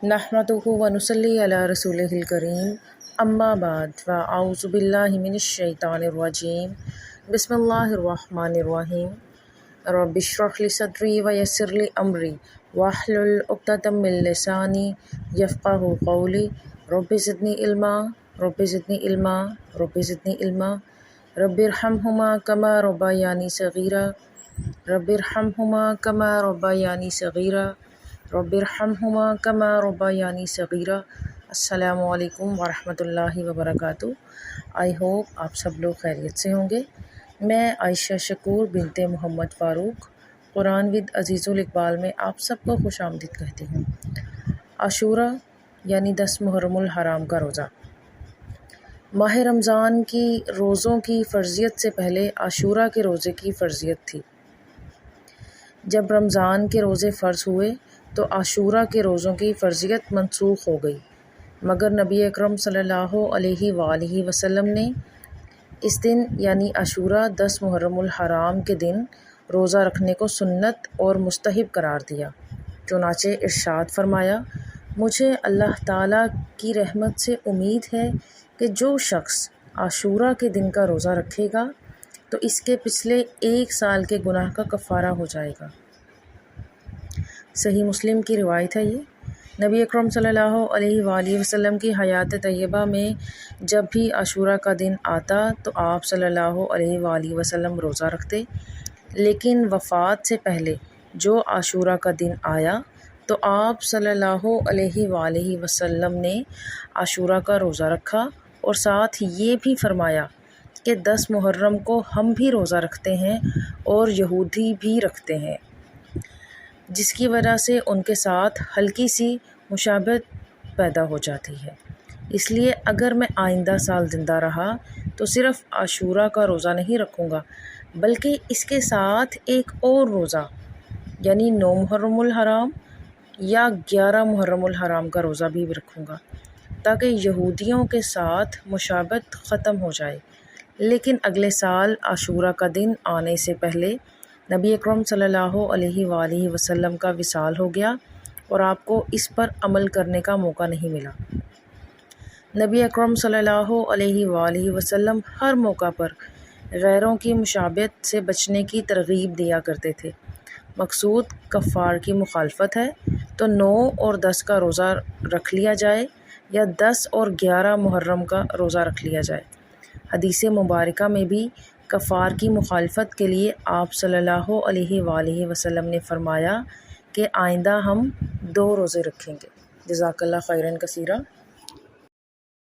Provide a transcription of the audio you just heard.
नहमदुहु व नुसल्ली अला रसूलिहिल करीम अम्मा बाद फ़अऊज़ु बिल्लाहि मिनश्शैतानिर्रजीम बिस्मिल्लाहिर्रहमानिर्रहीम रब्बिश्रह ली सदरी व यस्सिर ली अमरी वहलुल उक़दतम मिन लिसानी यफ़क़हू क़ौली रब्बि ज़िदनी इल्मा रब्बि ज़िदनी इल्मा रब्बि ज़िदनी इल्मा रब्बिरहमहुमा कमा रब्बयानी सग़ीरा रब्बिरहमहुमा कमा रब्बयानी सग़ीरा रब्बिरहमहुमा कमा रब्बयानी सग़ीरा। अस्सलामु अलैकुम वरहमतुल्लाहि वबरकातुहू। आई होप आप सब लोग खैरियत से होंगे। मैं आयशा शकूर बिनते मोहम्मद फ़ारूक कुरान विद अज़ीज़ुल इक़बाल में आप सबको खुश आमदीद कहती हूँ। आशूरा यानी 10 मुहर्रमुल हराम का रोज़ा। माह रमज़ान की रोज़ों की फ़र्ज़ियत से पहले आशूरा के रोज़े की फ़र्ज़ियत थी। जब रमज़ान के रोज़े फ़र्ज़ हुए तो आशूरा के रोज़ों की फ़र्ज़ियत मनसूख़ हो गई, मगर नबी अकरम सल्लल्लाहु अलैहि वसल्लम ने इस दिन यानी आशूरा 10 मुहर्रमुल हराम के दिन रोज़ा रखने को सुन्नत और मुस्तहब करार दिया। चुनाचे इरशाद फरमाया, मुझे अल्लाह ताला की रहमत से उम्मीद है कि जो शख्स आशूरा के दिन का रोज़ा रखेगा तो इसके पिछले 1 साल के गुनाह का कफ़ारा हो जाएगा। सही मुस्लिम की रिवायत है। ये नबी अकरम सल्लल्लाहु अलैहि वसल्लम की हयात तैयबा में जब भी आशूरा का दिन आता तो आप सल्लल्लाहु अलैहि वसल्लम रोज़ा रखते, लेकिन वफ़ात से पहले जो आशूरा का दिन आया तो आप सल्लल्लाहु अलैहि वसल्लम ने आशूरा का रोज़ा रखा और साथ ये भी फरमाया कि 10 मुहर्रम को हम भी रोज़ा रखते हैं और यहूदी भी रखते हैं, जिसकी वजह से उनके साथ हल्की सी मुशाबहत पैदा हो जाती है। इसलिए अगर मैं आइंदा साल ज़िंदा रहा तो सिर्फ़ आशूरा का रोज़ा नहीं रखूँगा, बल्कि इसके साथ एक और रोज़ा यानी 9 मुहर्रमुल हराम या 11 मुहर्रमुल हराम का रोज़ा भी रखूँगा, ताकि यहूदियों के साथ मुशाबहत ख़त्म हो जाए। लेकिन अगले साल आशूरा का दिन आने से पहले नबी अकरम सल्लल्लाहु अलैहि वसल्लम का विसाल हो गया और आपको इस पर अमल करने का मौका नहीं मिला। नबी अकरम सल्लल्लाहु अलैहि वसल्लम हर मौका पर गैरों की मुशाबहत से बचने की तरगीब दिया करते थे। मकसूद कफ़ार की मुखालफत है तो 9 और 10 का रोज़ा रख लिया जाए या 10 और 11 मुहर्रम का रोज़ा रख लिया जाए। हदीस मुबारका में भी कफ़ार की मुखालफत के लिए आप सल्लल्लाहु अलैहि वसल्लम ने फरमाया कि आइंदा हम 2 रोज़े रखेंगे। जज़ाकल्लाह खैरन कसीरा।